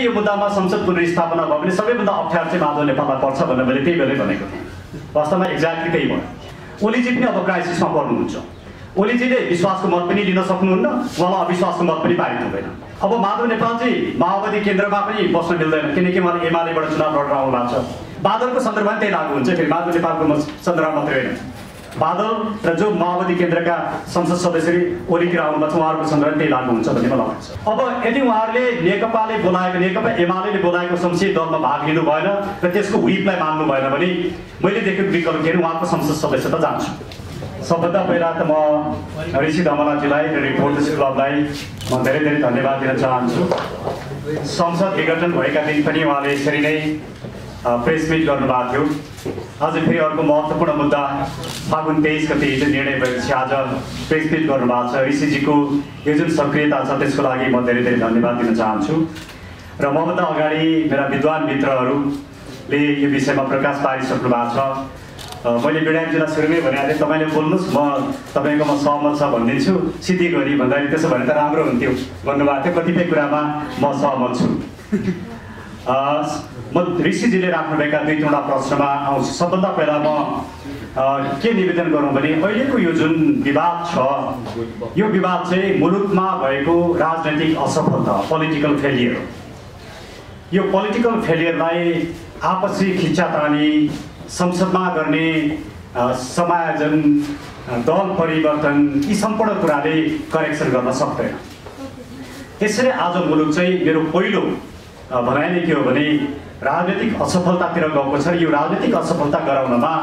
यदि यो मुद्दामा संसद पुनर्स्थापना भयो भने सबैभन्दा अप्ठ्यारो चाहिँ माधव नेपाललाई पर्छ भनेर मैले त्यही बेलै भनेको थिएँ। वास्तवमा एक्ज्याक्टली त्यही भयो। ओलीजी पनि अब क्राइसिसमा पर्नुहुन्छ। ओलीजीले विश्वासको मत पनि लिन सक्नुहुन्न, उहाँलाई अविश्वासको मत पनि पारित हुँदैन। अब माधव नेपाल चाहिँ माओवादी केन्द्रमा पनि बस्न मिल्दैन, किनकि उहाँले एमालेबाट चुनाव लडेर आउनु भएको छ। बादलको सन्दर्भमा त्यही लागू हुन्छ, फेरि माधव नेपालको सन्दर्भमा मात्रै होइन। बादल र जो माओवादी केन्द्रका संसद सदस्य ओलीतिर आउनुभएको छ उहाँहरूको सन्दर्भमा त्यही लागू हुन्छ भन्ने मलाई लाग्छ। अब यदि उहाँहरूले नेकपाले बोलाएको, नेकपा एमाले बोलाएको संसदीय दलमा भाग लिनु भएन र त्यसको व्हिपलाई मान्नु भएन भने मैले देखेको विकल्प के उहाँको संसद सदस्यता जान्छु। सबभन्दा पहिला त म ऋषि धमलाजीलाई र रिपोर्टर्स क्लबलाई म धेरै धेरै धन्यवाद दिन चाहन्छु। संसद विघटन भएका दिन पनि उहाँले यसरी नै प्रेस मिट गर्नुभएको थियो। आज फेरि अर्को महत्त्वपूर्ण मुद्दा फागुन 23 गते हिजो निर्णय भएपछि आज प्रेस मिट गर्नुभएको छ। ऋषिजीको यो जुन सक्रियता छ त्यसको लागि म धेरै धेरै धन्यवाद दिन चाहन्छु। र मभन्दा अगाडि मेरा विद्वान मित्रहरूले यो विषयमा प्रकाश पारिसक्नु भएको छ। मैले बिडायजीलाई सुरुमै भनेको थिएँ तपाईँले बोल्नुहोस्, म तपाईँकोमा सहमत छ भनिदिन्छु। सिद्धि गरी भन्दाखेरि त्यसो भने त राम्रो हुन्थ्यो भन्नुभएको थियो। कतिपय कुरामा म सहमत छु। म ऋषिजीले राख्नुभएका दुई तीनवटा प्रश्नमा आउँछु। सबभन्दा पहिला म के निवेदन गरौँ भने अहिलेको यो जुन विवाद छ यो विवाद चाहिँ मुलुकमा भएको राजनैतिक असफलता, पोलिटिकल फेलियर। यो पोलिटिकल फेलियरलाई आपसी खिच्चातानी, संसदमा गर्ने समायोजन, दल परिवर्तन, यी सम्पूर्ण कुराले करेक्सन गर्न सक्दैन। त्यसैले आज मुलुक चाहिँ मेरो पहिलो भनाइ नै के हो भने राजनीतिक असफलतातिर गएको छ। यो राजनीतिक असफलता गराउनमा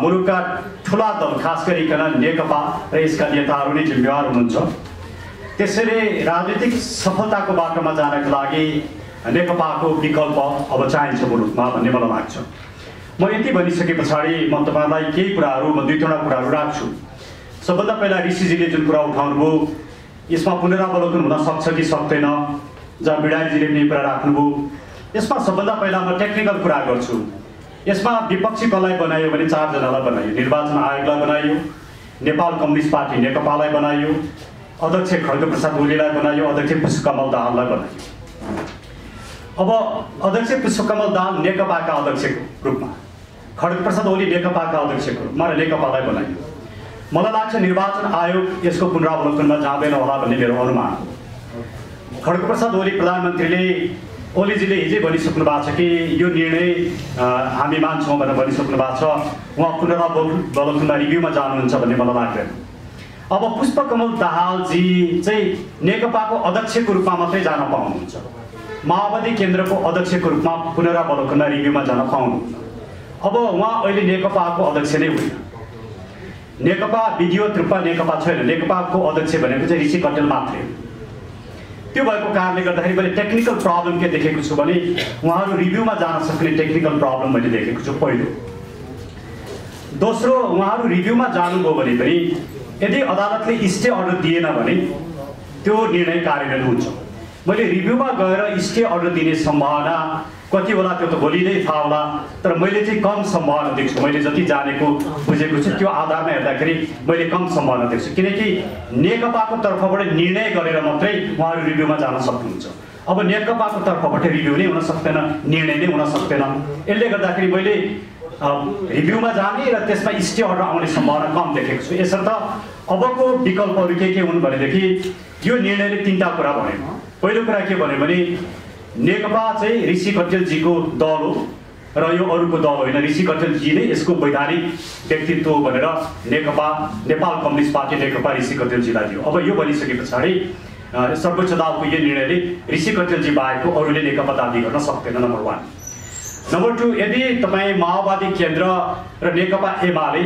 मुलुकका ठुला दल खास गरिकन नेकपा र यसका नेताहरू नै जिम्मेवार हुनुहुन्छ। त्यसैले राजनीतिक सफलताको बाटोमा जानका लागि नेकपाको विकल्प अब चाहिन्छ मुलुकमा भन्ने मलाई लाग्छ। म यति भनिसके पछाडि म तपाईँलाई केही कुराहरू, म दुई तीनवटा कुराहरू राख्छु। सबभन्दा पहिला ऋषिजीले जुन कुरा उठाउनुभयो यसमा पुनरावलोकन हुन सक्छ कि सक्दैन, जहाँ बिडायजीले पनि कुरा राख्नुभयो। यसमा सबभन्दा पहिला म टेक्निकल कुरा गर्छु। यसमा विपक्षी कसलाई बनायो भने 4 जनालाई बनायो। निर्वाचन आयोगलाई बनायो, नेपाल कम्युनिस्ट पार्टी नेकपालाई बनायो, अध्यक्ष खड्गप्रसाद ओलीलाई बनायो, अध्यक्ष पुष्पकमल दाहाललाई बनायो। अब अध्यक्ष पुष्पकमल दाहाल नेकपाका अध्यक्षको रूपमा, खड्गप्रसाद ओली नेकपाका अध्यक्षको रूपमा र नेकपालाई बनायो। मलाई लाग्छ निर्वाचन आयोग यसको पुनरावलोकनमा जाँदैन होला भन्ने मेरो अनुमान। खड्गप्रसाद ओली प्रधानमन्त्रीले, ओलीजीले हिजै भनिसक्नु भएको छ कि यो निर्णय हामी मान्छौँ भनेर भनिसक्नु भएको छ। उहाँ पुनरावलोकनमा रिभ्यूमा जानुहुन्छ भन्ने मलाई लाग्दैन। अब पुष्पकमल दाहालजी चाहिँ नेकपाको अध्यक्षको रूपमा मात्रै जान पाउनुहुन्छ, माओवादी केन्द्रको अध्यक्षको रूपमा पुनरावलोकनमा रिभ्यूमा जान पाउनुहुन्न। अब उहाँ अहिले नेकपाको अध्यक्ष नै होइन। नेकपा विधिवत रूपमा नेकपा छैन। नेकपाको अध्यक्ष भनेको चाहिँ ऋषि कटेल मात्रै हो। त्यो भएको कारणले गर्दाखेरि मैले टेक्निकल प्रब्लम के देखेको छु भने उहाँहरू रिभ्यूमा जान सक्ने टेक्निकल प्रब्लम मैले देखेको छु पहिलो। दोस्रो, उहाँहरू रिभ्यूमा जानुभयो भने पनि यदि अदालतले स्टे अर्डर दिएन भने त्यो निर्णय कार्यान्वयन हुन्छ। मैले रिभ्यूमा गएर स्टे अर्डर दिने सम्भावना कति होला त्यो त भोलि नै थाहा होला, तर मैले चाहिँ कम सम्भावना देख्छु। मैले जति जानेको बुझेको छु त्यो आधारमा हेर्दाखेरि मैले कम सम्भावना देख्छु, किनकि नेकपाको तर्फबाट निर्णय गरेर मात्रै उहाँहरू रिभ्यूमा जान सक्नुहुन्छ। अब नेकपाको तर्फबाट रिभ्यू नै हुन सक्दैन, निर्णय नै हुन सक्दैन। यसले गर्दाखेरि मैले रिभ्यूमा जाने र त्यसमा स्टे अर्डर आउने सम्भावना कम देखेको छु। यसर्थ अबको विकल्पहरू के हुन् भनेदेखि यो निर्णयले 3टा कुरा भन्यो। पहिलो कुरा के भन्यो भने नेकपा चाहिँ ऋषि कटेलजीको दल हो र यो अरूको दल होइन। ऋषि कटेलजी नै यसको वैधानिक व्यक्तित्व हो भनेर नेकपा, नेपाल कम्युनिस्ट पार्टी नेकपा ऋषि कटेलजीलाई दियो। अब यो भनिसके पछाडि सर्वोच्च अदालतको यो निर्णयले ऋषि कटेलजी बाहेकको अरूले नेकपा दाबी गर्न सक्दैन, नम्बर 1। नम्बर 2, यदि तपाईँ माओवादी केन्द्र र नेकपा एमाले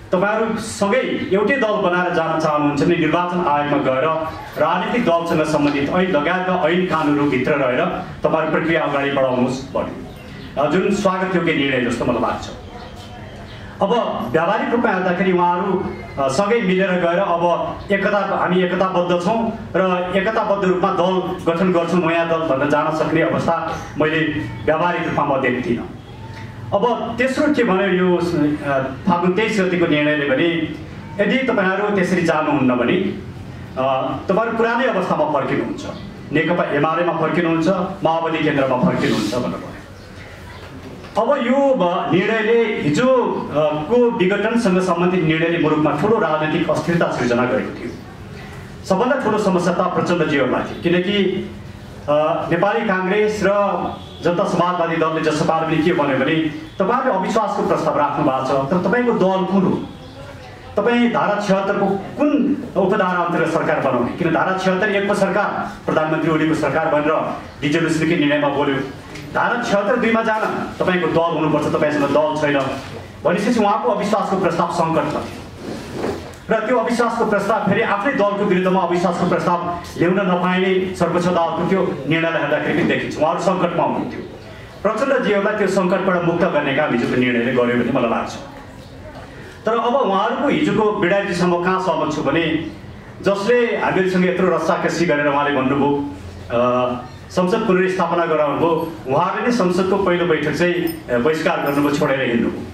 तपाईहरु सँगै एउटै दल बनाएर जान चाहनुहुन्छ भने निर्वाचन आयोगमा गएर राजनीतिक दलसँग सम्बन्धित ऐन लगायतका ऐन कानुनहरू भित्र रहेर तपाईहरु प्रक्रिया अगाडि बढाउनुहोस् भन्यो, जुन स्वागतयोग्य निर्णय जस्तो मलाई लाग्छ। अब व्यावहारिक रूपमा हेर्दाखेरि उहाँहरू सँगै मिलेर गएर अब हामी एकताबद्ध छौं र एकताबद्ध रूपमा दल गठन गर्छौं, नयाँ दल भन्न जान सक्ने अवस्था मैले व्यावहारिक रूपमा म देख्दिनँ। अब तेस्रो के भन्यो यो फागुन 23 गतिको निर्णयले भने यदि तपाईहरु त्यसरी जानुहुन्न भने तपाईहरु पुरानै अवस्थामा फर्किनुहुन्छ। नेकपा एमालेमा फर्किनुहुन्छ, माओवादी केन्द्रमा फर्किनुहुन्छ भन्नुभयो। अब यो निर्णयले हिजोको विघटनसँग सम्बन्धित निर्णयले मुलुकमा ठुलो राजनीतिक अस्थिरता सृजना गरेको थियो। सबभन्दा ठुलो समस्या त प्रचण्डजीहरूलाई थियो, किनकि नेपाली काङ्ग्रेस र जनता समाजवादी दलले जसपाले के भन्यो भने तपाईँले अविश्वासको प्रस्ताव राख्नु भएको छ, तर तपाईँको दल कुन हो? तपाईँ धारा 76 को कुन उपधारा अन्तर्गत सरकार बनाउने? किन धारा 76 1 को सरकार प्रधानमन्त्री ओलीको सरकार भनेर रिजोल्युसनकै निर्णयमा बोल्यो। धारा 76 2 मा जान तपाईँको दल हुनुपर्छ, तपाईँसँग दल छैन भनेपछि उहाँको अविश्वासको प्रस्ताव सङ्कटमा थियो र त्यो अविश्वासको प्रस्ताव फेरि आफ्नै दलको विरुद्धमा अविश्वासको प्रस्ताव ल्याउन नपाइने सर्वोच्च अदालतको त्यो निर्णयलाई हेर्दाखेरि पनि देखिन्छ उहाँहरू सङ्कटमा हुनुहुन्थ्यो। प्रचण्डजीहरूलाई त्यो सङ्कटबाट मुक्त गर्ने काम हिजोको निर्णयले गर्यो भने मलाई लाग्छ। तर अब उहाँहरूको हिजोको बिडारीजीसँग कहाँ सहमत छु भने जसले हामीहरूसँग यत्रो रस्साकसी गरेर उहाँले भन्नुभयो संसद पुनर्स्थापना गराउनुभयो, उहाँले नै संसदको पहिलो बैठक चाहिँ बहिष्कार गर्नुभयो, छोडेर हिँड्नुभयो।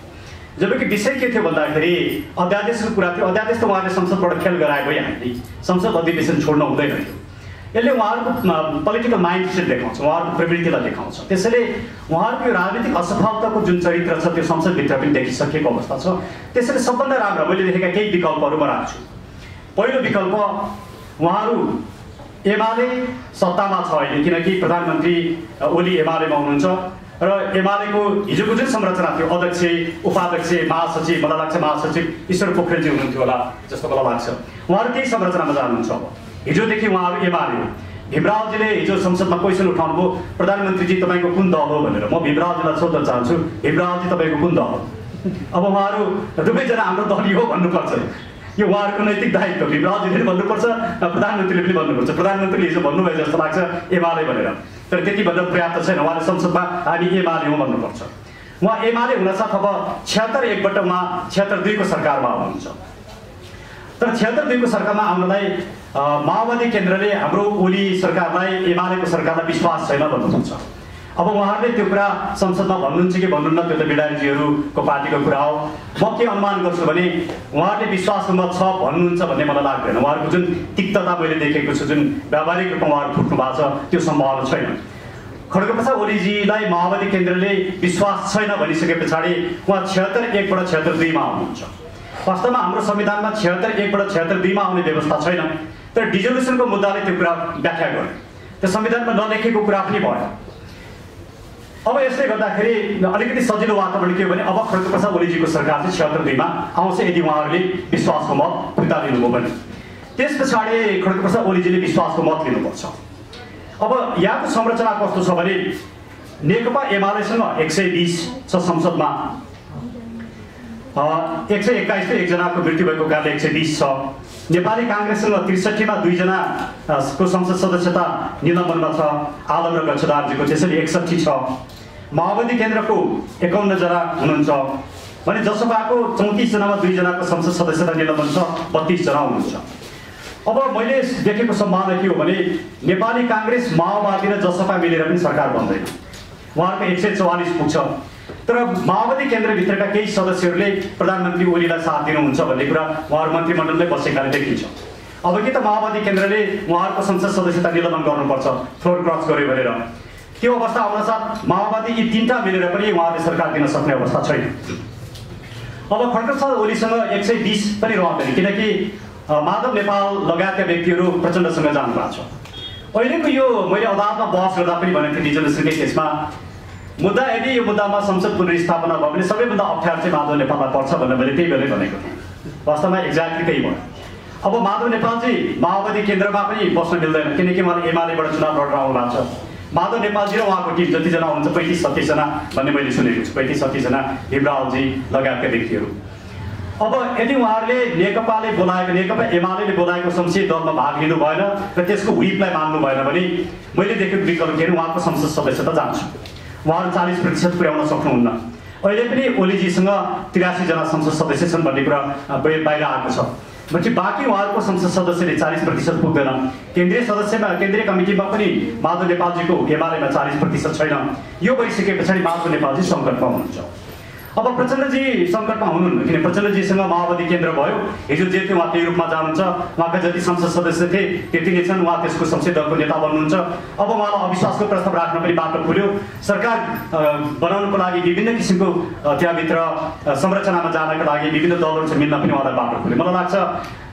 जबकि विषय के थियो भन्दाखेरि अध्यादेशको कुरा थियो। अध्यादेश त उहाँले संसदबाट खेल गराएको हामीले संसद अधिवेशन छोड्न हुँदैन थियो। यसले उहाँहरूको पोलिटिकल माइन्ड सेट देखाउँछ, उहाँहरूको प्रवृत्तिलाई देखाउँछ। त्यसैले उहाँहरूको यो राजनीतिक असफलताको जुन चरित्र छ त्यो संसदभित्र पनि देखिसकेको अवस्था छ। त्यसैले सबभन्दा राम्रो मैले देखेका केही विकल्पहरू म राख्छु। पहिलो विकल्प उहाँहरू एमाले सत्तामा छ अहिले, किनकि प्रधानमन्त्री ओली एमालेमा हुनुहुन्छ र एमालेको हिजोको जुन संरचना थियो अध्यक्ष, उपाध्यक्ष, महासचिव, मलाई लाग्छ महासचिव ईश्वर पोखरेलजी हुनुहुन्थ्यो होला जस्तो मलाई लाग्छ, उहाँहरू त्यही संरचनामा जानुहुन्छ। अब हिजोदेखि उहाँहरू एमाले हो। भीमरावजीले हिजो संसदमा क्वेसन उठाउनु भयो प्रधानमन्त्रीजी तपाईँको कुन दल हो भनेर। म भीमरावजीलाई सोध्न चाहन्छु, भीमरावजी तपाईँको कुन दल हो? अब उहाँहरू दुवैजना हाम्रो दल हो भन्नुपर्छ। यो उहाँहरूको नैतिक दायित्व। भीमरावजीले पनि भन्नुपर्छ, प्रधानमन्त्रीले पनि भन्नुपर्छ। प्रधानमन्त्रीले हिजो भन्नुभयो जस्तो लाग्छ एमाले भनेर, तर त्यति भन्दा पर्याप्त छैन। उहाँले संसदमा हामी एमाले हौँ भन्नुपर्छ। उहाँ एमाले हुनसाथ अब 76 1 बाट उहाँ 76 2 को सरकारमा आउनुहुन्छ। तर 76 2 को सरकारमा आउनलाई माओवादी केन्द्रले हाम्रो ओली सरकारलाई एमालेको सरकारलाई विश्वास छैन भन्नुहुन्छ। अब उहाँहरूले त्यो कुरा संसदमा भन्नुहुन्छ कि भन्नुहुन्न त्यो त बिडारीजीहरूको पार्टीको कुरा हो। म के अनुमान गर्छु भने उहाँहरूले विश्वासमा छ भन्नुहुन्छ भन्ने मलाई लाग्दैन। उहाँहरूको जुन तिक्तता मैले देखेको छु, जुन व्यावहारिक रूपमा उहाँहरू फुट्नु भएको छ त्यो सम्भावना छैन। खड्गप्रसाद ओलीजीलाई माओवादी केन्द्रले विश्वास छैन भनिसके पछाडि उहाँ 76 1 बाट 76 2 मा आउनुहुन्छ। वास्तवमा हाम्रो संविधानमा 76 1 बाट 76 2 मा आउने व्यवस्था छैन, तर डिजोल्युसनको मुद्दाले त्यो कुरा व्याख्या गर्यो। त्यो संविधानमा नलेखेको कुरा पनि भयो। अब यसले गर्दाखेरि अलिकति सजिलो वातावरण के हो भने अब खड्गप्रसाद ओलीजीको सरकार चाहिँ 76 2 मा आउँछ यदि उहाँहरूले विश्वासको मत फिर्ता लिनुभयो भने। त्यस पछाडि खड्गप्रसाद ओलीजीले विश्वासको मत लिनुपर्छ। अब यहाँको संरचना कस्तो छ भने नेकपा एमालेसँग 120 छ संसदमा, 121 तो एकजनाको मृत्यु भएको कारणले 120 छ। नेपाली काङ्ग्रेससँग 63 मा 2 जनाको संसद सदस्यता निलम्बनमा छ, आलम र गच्छदारजीको, त्यसैले 61 छ। माओवादी केन्द्रको 51 जना हुनुहुन्छ भने जसपाको 34 जनामा 2 जनाको संसद सदस्यता निलम्बन छ, 32 जना हुनुहुन्छ। अब मैले देखेको सम्भावना के हो भने नेपाली काङ्ग्रेस माओवादी र जसपा मिलेर पनि सरकार बन्दैन, उहाँहरूको 144 पुग्छ। तर माओवादी केन्द्रभित्रका केही सदस्यहरूले प्रधानमन्त्री ओलीलाई साथ दिनुहुन्छ भन्ने कुरा उहाँहरू मन्त्रीमण्डलमै बसेकाले देखिन्छ। अब के त माओवादी केन्द्रले उहाँहरूको संसद सदस्यता निलम्बन गर्नुपर्छ फ्लोर क्रस गर्यो भनेर, त्यो अवस्था आउनसाथ माओवादी यी 3टा मिलेर पनि उहाँहरूले सरकार दिन सक्ने अवस्था छैन। अब खड्गप्रसाद ओलीसँग 120 पनि रहँदैन, किनकि माधव नेपाल लगायतका व्यक्तिहरू प्रचण्डसँग जानुभएको छ। अहिलेको यो मैले अदालतमा बहस गर्दा पनि भनेको थिएँ डिजोल्युसनकै केसमा मुद्दा यदि यो मुद्दामा संसद पुनर्स्थापना भयो भने सबैभन्दा अप्ठ्यारो चाहिँ माधव नेपाललाई पर्छ भनेर मैले त्यही बेलै भनेको थिएँ। वास्तवमा एक्ज्याक्टली त्यही भयो। अब माधव नेपाल चाहिँ माओवादी केन्द्रमा पनि बस्न मिल्दैन, किनकि उहाँले एमालेबाट चुनाव लडेर आउनु भएको छ। माधव नेपालजी र उहाँको टिम जतिजना हुनुहुन्छ 35-37 जना भन्ने मैले सुनेको छु, 35-37 जना भीमरावजी लगायतका व्यक्तिहरू। अब यदि उहाँहरूले नेकपा एमाले बोलाएको संसदीय दलमा भाग लिनु भएन र त्यसको व्हिपलाई मान्नु भएन भने मैले देखेको विकल्प के उहाँको संसद सदस्यता जान्छु। उहाँहरू 40% पुर्याउन सक्नुहुन्न। अहिले पनि ओलीजीसँग 83 जना संसद सदस्य छन् भन्ने कुरा बाहिर आएको छ। भनेपछि बाँकी उहाँहरूको संसद सदस्यले 40% पुग्दैन। केन्द्रीय कमिटीमा पनि माधव नेपालजीको एमालेमा 40% छैन। यो भइसके पछाडि माधव नेपालजी सङ्कटमा हुनुहुन्छ। अब प्रचण्डजी सङ्कटमा हुनुहुन्न, किन प्रचण्डजीसँग माओवादी केन्द्र भयो, हिजो जे थियो उहाँ त्यही रूपमा जानुहुन्छ, उहाँका जति संसद सदस्य थिए त्यति नै छन्, उहाँ त्यसको संसदीय दलको नेता बन्नुहुन्छ। अब उहाँलाई अविश्वासको प्रस्ताव राख्न पनि बाटो खुल्यो, सरकार बनाउनको लागि विभिन्न किसिमको त्यहाँभित्र संरचनामा जानका लागि विभिन्न दलहरूसँग मिल्न पनि उहाँलाई बाटो खुल्यो। मलाई लाग्छ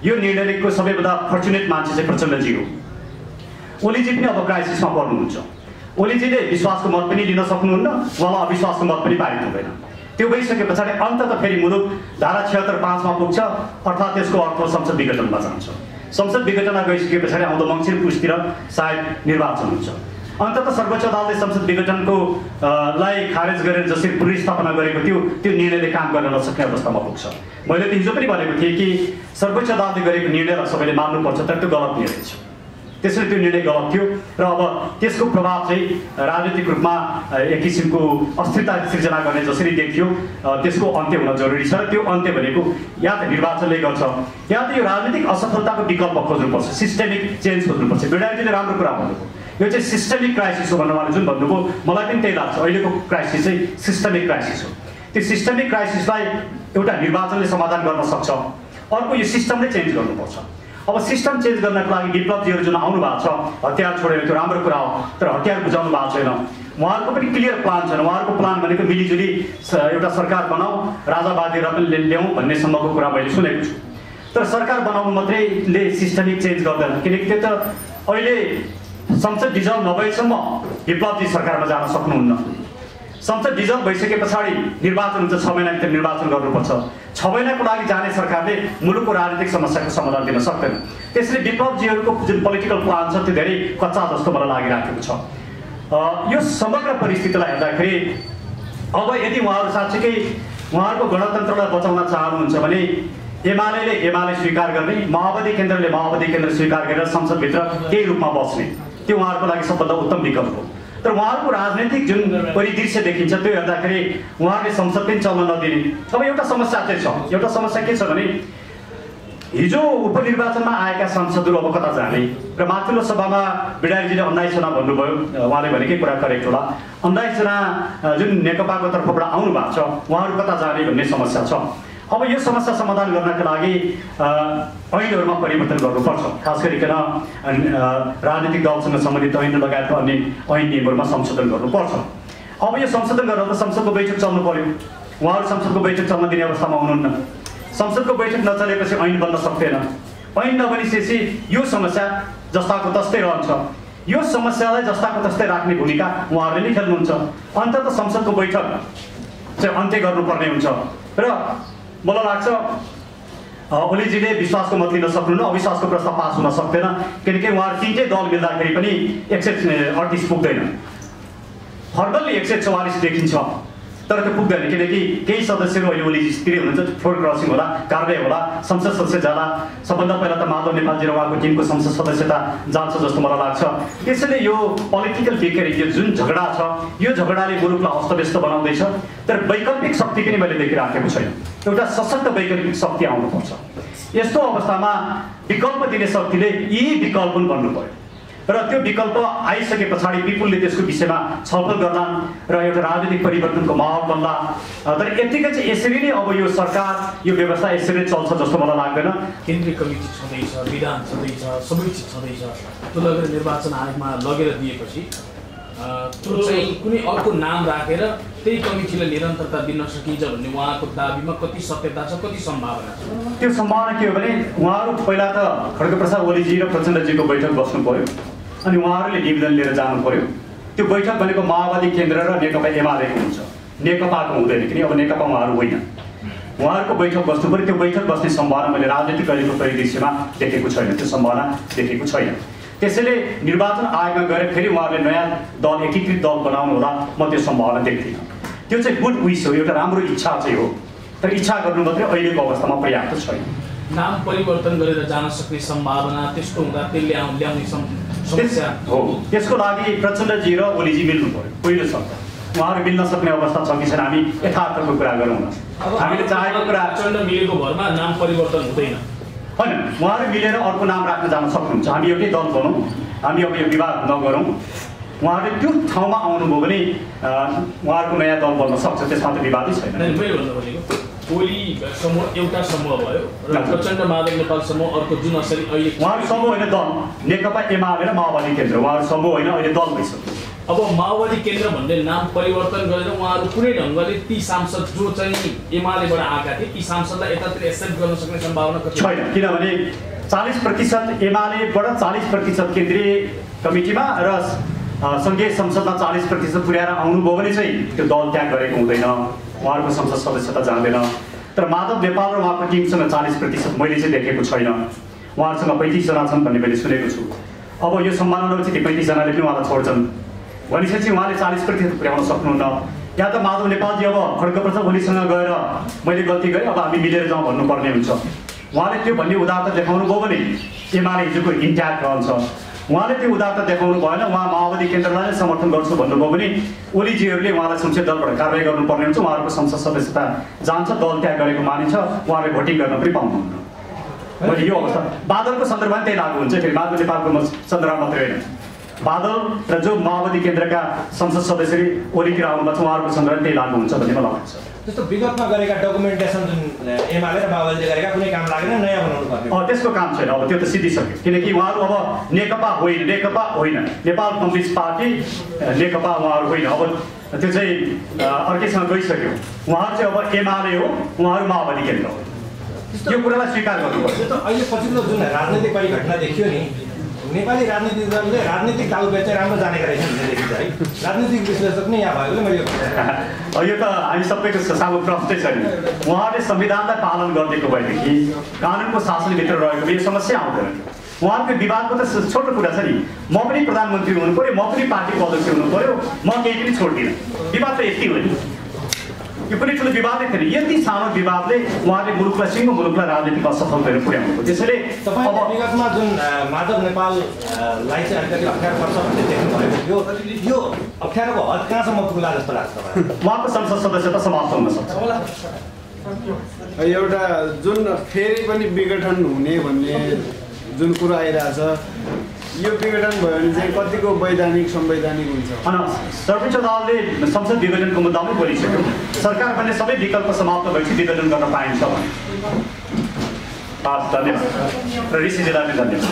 यो निर्णयको सबैभन्दा फर्चुनेट मान्छे चाहिँ प्रचण्डजी हो। ओलीजी पनि अब क्राइसिसमा पर्नुहुन्छ। ओलीजीले विश्वासको मत पनि लिन सक्नुहुन्न, उहाँलाई अविश्वासको मत पनि पारित हुँदैन। त्यो भइसके पछाडि अन्ततः फेरि मुलुक धारा 76(5) पुग्छ, अर्थात् त्यसको अर्थ संसद विघटनमा जान्छ। संसद विघटनमा गइसके पछाडि आउँदो मङ्सिर पुसतिर सायद निर्वाचन हुन्छ। अन्ततः सर्वोच्च अदालतले संसद विघटनको लाई खारेज गरेर जसरी पुनर्स्थापना गरेको थियो त्यो निर्णयले काम गर्न नसक्ने अवस्थामा पुग्छ। मैले त हिजो पनि भनेको थिएँ कि सर्वोच्च अदालतले गरेको निर्णयलाई सबैले मान्नुपर्छ, तर त्यो गलत निर्णय छ। त्यसैले त्यो निर्णय गलत थियो र अब त्यसको प्रभाव चाहिँ राजनीतिक रूपमा एक किसिमको अस्थिरता सिर्जना गर्ने जसरी देखियो त्यसको अन्त्य हुन जरुरी छ। र त्यो अन्त्य भनेको या त निर्वाचनले गर्छ या त यो राजनीतिक असफलताको विकल्प खोज्नुपर्छ, सिस्टेमिक चेन्ज खोज्नुपर्छ। बिडारीजीले राम्रो कुरा भन्नुभयो, यो चाहिँ सिस्टेमिक क्राइसिस हो भन्नु उहाँले जुन भन्नुभयो, मलाई पनि त्यही लाग्छ। अहिलेको क्राइसिस चाहिँ सिस्टेमिक क्राइसिस हो। त्यो सिस्टेमिक क्राइसिसलाई एउटा निर्वाचनले समाधान गर्न सक्छ, अर्को यो सिस्टमले चेन्ज गर्नुपर्छ। अब सिस्टम चेन्ज गर्नको लागि विप्लवजीहरू जुन आउनु भएको छ, हतियार छोडेर त्यो राम्रो कुरा हो, तर हतियार बुझाउनु भएको छैन। उहाँहरूको पनि क्लियर प्लान छैन। उहाँहरूको प्लान भनेको मिलिजुली एउटा सरकार बनाऊ, राजावादी पनि ल्याउँ भन्नेसम्मको कुरा मैले सुनेको छु। तर सरकार बनाउनु मात्रैले सिस्टमिक चेन्ज गर्दैन, किनकि त्यो त अहिले संसद डिजल्भ नभएसम्म विप्लवजी सरकारमा जान सक्नुहुन्न। संसद डिजल्भ भइसके पछाडि निर्वाचन हुन्छ, 6 महिनाभित्र निर्वाचन गर्नुपर्छ। 6 महिनाको लागि जाने सरकारले मुलुकको राजनीतिक समस्याको समाधान दिन सक्दैन। त्यसैले विप्लवजीहरूको जुन पोलिटिकल प्लान छ त्यो धेरै कच्चा जस्तो मलाई लागिराखेको छ। यो समग्र परिस्थितिलाई हेर्दाखेरि अब यदि उहाँहरू साँच्चीकै उहाँहरूको गणतन्त्रलाई बचाउन चाहनुहुन्छ भने एमाले स्वीकार गर्ने, माओवादी केन्द्रले माओवादी केन्द्र स्वीकार गरेर संसदभित्र केही रूपमा बस्ने, त्यो उहाँहरूको लागि सबभन्दा उत्तम विकल्प हो। तर उहाँहरूको राजनैतिक जुन परिदृश्य देखिन्छ त्यो हेर्दाखेरि उहाँहरूले संसद पनि चल्न नदिने। अब एउटा समस्या चाहिँ छ। एउटा समस्या के छ भने हिजो उपनिर्वाचनमा आएका सांसदहरू अब कता जाने र माथिल्लो सभामा बिडारीजीले 19 जना भन्नुभयो, उहाँले भनेकै कुरा करेक्ट होला। 19 जना जुन नेकपाको तर्फबाट आउनु भएको छ उहाँहरू कता जाने भन्ने समस्या छ। अब यो समस्या समाधान गर्नका लागि ऐनहरूमा परिवर्तन गर्नुपर्छ, खास गरिकन राजनीतिक दलसँग सम्बन्धित ऐन लगायतका अन्य ऐन नियमहरूमा संशोधन गर्नुपर्छ। अब यो संशोधन गरेर त संसदको बैठक चल्नु पर्यो। उहाँहरू संसदको बैठक चल्न दिने अवस्थामा हुनुहुन्न। संसदको बैठक नचलेपछि ऐन बन्न सक्दैन। ऐन नबनिसकेपछि यो समस्या जस्ताको तस्तै रहन्छ। यो समस्यालाई जस्ताको तस्तै राख्ने भूमिका उहाँहरूले नै खेल्नुहुन्छ। अन्ततः संसदको बैठक चाहिँ अन्त्य गर्नुपर्ने हुन्छ। र मलाई लाग्छ ओलीजीले विश्वासको मत लिन सक्नुहुन्न, अविश्वासको प्रस्ताव पास हुन सक्दैन, किनकि उहाँहरू तीनटै दल मिल्दाखेरि पनि 138 पुग्दैन। फर्मल्ली 144 देखिन्छ, तर त्यो पुग्दैन, किनकि केही सदस्यहरू अहिले ओलीजीतिर हुनुहुन्छ। फ्लोर क्रसिङ होला, कारवाही होला, संसद सदस्य जाँदा सबभन्दा पहिला त माधव नेपालजी र उहाँको टिमको संसद सदस्यता जान्छ जस्तो मलाई लाग्छ। त्यसैले यो पोलिटिकल बिकेरी, यो जुन झगडा छ यो झगडाले मुलुकलाई अस्तव्यस्त बनाउँदैछ। तर वैकल्पिक शक्ति पनि मैले देखिराखेको छैन। एउटा सशक्त वैकल्पिक शक्ति आउनुपर्छ। यस्तो अवस्थामा विकल्प दिने शक्तिले यी विकल्प पनि बन्नु पर्यो र त्यो विकल्प आइसके पछाडि पिपुलले त्यसको विषयमा छलफल गर्ला र एउटा राजनीतिक परिवर्तनको माहौल बन्ला। तर यतिकै चाहिँ यसरी नै अब यो सरकार, यो व्यवस्था यसरी चल्छ जस्तो मलाई लाग्दैन। केन्द्रीय कमिटी छँदैछ, विधान छँदैछ, सबै चिज छँदैछ, त्यो लगेर निर्वाचन आयोगमा लगेर दिएपछि त्यो चाहिँ कुनै अर्को नाम राखेर त्यही कमिटीले निरन्तरता दिन सकिन्छ भन्ने उहाँको दाबीमा कति सत्यता छ, कति सम्भावना छ? त्यो सम्भावना के हो भने उहाँहरू पहिला त खड्गप्रसाद ओलीजी र प्रचण्डजीको बैठक बस्नु पर्यो, अनि उहाँहरूले निवेदन लिएर जानु पर्यो। त्यो बैठक भनेको माओवादी केन्द्र र नेकपा एमालेको हुन्छ, नेकपाको हुँदैन, किनकि अब नेकपा उहाँहरू होइन। उहाँहरूको बैठक बस्नु पर्यो। त्यो बैठक बस्ने सम्भावना मैले राजनीतिक अहिलेको परिदृश्यमा देखेको छैन, त्यो सम्भावना देखेको छैन। त्यसैले निर्वाचन आयोगमा गएर फेरि उहाँहरूले नयाँ दल, एकीकृत दल बनाउनु होला, म त्यो सम्भावना देख्दिनँ। त्यो चाहिँ गुड विस हो, एउटा राम्रो इच्छा चाहिँ हो, तर इच्छा गर्नु मात्रै अहिलेको अवस्थामा पर्याप्त छैन। नाम परिवर्तन गरेर जान सक्ने सम्भावना त्यस्तो हुँदा त्यसले ल्याउने समस्या हो। त्यसको लागि प्रचण्डजी र ओलीजी मिल्नु पर्यो पहिलो शब्द। उहाँहरू मिल्न सक्ने अवस्था छ कि छैन हामी यथार्थको कुरा गरौँ न। हामीले चाहेको कुरा प्रचण्ड मिलेको भरमा नाम परिवर्तन हुँदैन होइन। उहाँहरू मिलेर अर्को नाम राख्न जान सक्नुहुन्छ। हामी एउटै दल बनौँ, हामी अब यो विवाद नगरौँ, उहाँहरूले त्यो ठाउँमा आउनुभयो भने उहाँहरूको नयाँ दल बन्न सक्छ, त्यसमा त विवादै छैन। मैले भन्नु खोजेको ओली समूह एउटा समूह भयो र प्रचण्ड माधव नेपाल समूह अर्को, जुन असरी अहिले उहाँहरू समूह होइन दल, नेकपा एमाले र माओवादी केन्द्र, उहाँहरू समूह होइन अहिले दल भइसक्यो। अब माओवादी केन्द्र भन्ने नाम परिवर्तन गरेर उहाँहरू कुनै ढङ्गले ती सांसद जो चाहिँ एमालेबाट आएका थिए ती सांसदलाई यतातिर एक्सेप्ट गर्न सक्ने सम्भावना छैन, किनभने 40% एमालेबाट 40% केन्द्रीय कमिटीमा र सङ्घीय संसदमा 40% पुर्याएर आउनुभयो भने चाहिँ त्यो दल त्याग गरेको हुँदैन, उहाँहरूको संसद सदस्यता जाँदैन। तर माधव नेपाल र उहाँको टिमसँग 40% मैले चाहिँ देखेको छैन, उहाँहरूसँग 35 जना छन् भन्ने मैले सुनेको छु। अब यो सम्मानना चाहिँ 35 जनाले पनि उहाँलाई छोड्छन् भनेपछि उहाँले 40% पुर्याउन सक्नुहुन्न। या त माधव नेपालजी अब खड्गप्रसाद ओलीसँग गएर मैले गल्ती गरेँ, अब हामी मिलेर जाउँ भन्नुपर्ने हुन्छ। उहाँले त्यो भन्ने उदारता देखाउनु भयो भने एमाले हिजोको इन्ट्याक्ट रहन्छ। उहाँले त्यो उदारता देखाउनु भएन, उहाँ माओवादी केन्द्रलाई नै समर्थन गर्छु भन्नुभयो भने ओलीजीहरूले उहाँलाई संसदीय दलबाट कारवाही गर्नुपर्ने हुन्छ, उहाँहरूको संसद सदस्यता जान्छ, दल त्याग गरेको मानिन्छ, उहाँले भोटिङ गर्न पनि पाउनुहुन्न। मैले यो अवस्था बादलको सन्दर्भमा त्यही लागु हुन्छ, फेरि माधव नेपालको सन्दर्भमा मात्रै होइन, बादल र जो माओवादी केन्द्रका संसद सदस्य ओलीतिर आउनुभएको छ उहाँहरूको सन्दर्भमा त्यही लागु हुन्छ भन्ने मलाई लाग्छ। जस्तो विगतमा गरेका डकुमेन्टेसन जुन एमाले र माओवादीले गरेका कुनै काम लागेन, नयाँ बनाउनु पर्ने त्यसको काम छैन, अब त्यो त सिद्धिसक्यो, किनकि उहाँहरू अब नेकपा होइन, नेपाल कम्युनिस्ट पार्टी नेकपा उहाँहरू होइन, अब त्यो चाहिँ अर्कैसँग गइसक्यो। उहाँहरू चाहिँ अब एमाले हो, उहाँहरू माओवादी केन्द्र हो, यो कुरालाई स्वीकार गर्नुपर्छ। अहिले पछिल्लो जुन राजनैतिक परिघटना देखियो नि, नेपाली राजनीतिक दलले राजनीतिक तालुबेच चाहिँ राम्रो जानेको रहेछ भन्ने देखिन्छ है, राजनीतिक विश्लेषक नै यहाँ भएकोले मैले यो त हामी सबैको सानो प्रश्नै छ नि। उहाँहरूले संविधानलाई पालन गरिदिएको भएदेखि कानुनको शासनभित्र रहेको यो समस्या आउँदैन। उहाँहरूको विवादको त छोटो कुरा छ नि, म पनि प्रधानमन्त्री हुनु पऱ्यो, म पनि पार्टीको अध्यक्ष हुनु पऱ्यो, म केही पनि छोड्दिनँ, विवाद त यति हो नि, यो पनि ठुलो विवादै थिएन। यति सानो विवादले उहाँले सिङ्गो मुलुकलाई राजनीतिक असफलताहरू पुर्याउनु भयो। त्यसैले अब विगतमा जुन माधव नेपाललाई चाहिँ अलिकति अप्ठ्यारो पर्छ भन्ने देख्नुभएको थियो, यो अप्ठ्यारोको हद कहाँसम्म पुग्ला जस्तो लाग्छ तपाईँलाई? उहाँको संसद सदस्यता समाप्त हुन सक्छ। एउटा जुन फेरि पनि विघटन हुने भन्ने जुन कुरा आइरहेछ, यो विघटन भयो भने चाहिँ कतिको वैधानिक संवैधानिक हुन्छ? सर्वोच्च अदालतले संसद विघटनको मुद्दामै बोलिसक्यो, सरकार भन्ने सबै विकल्प समाप्त भएपछि विघटन गर्न पाइन्छ भने। धन्यवाद र ऋषिजीलाई पनि धन्यवाद।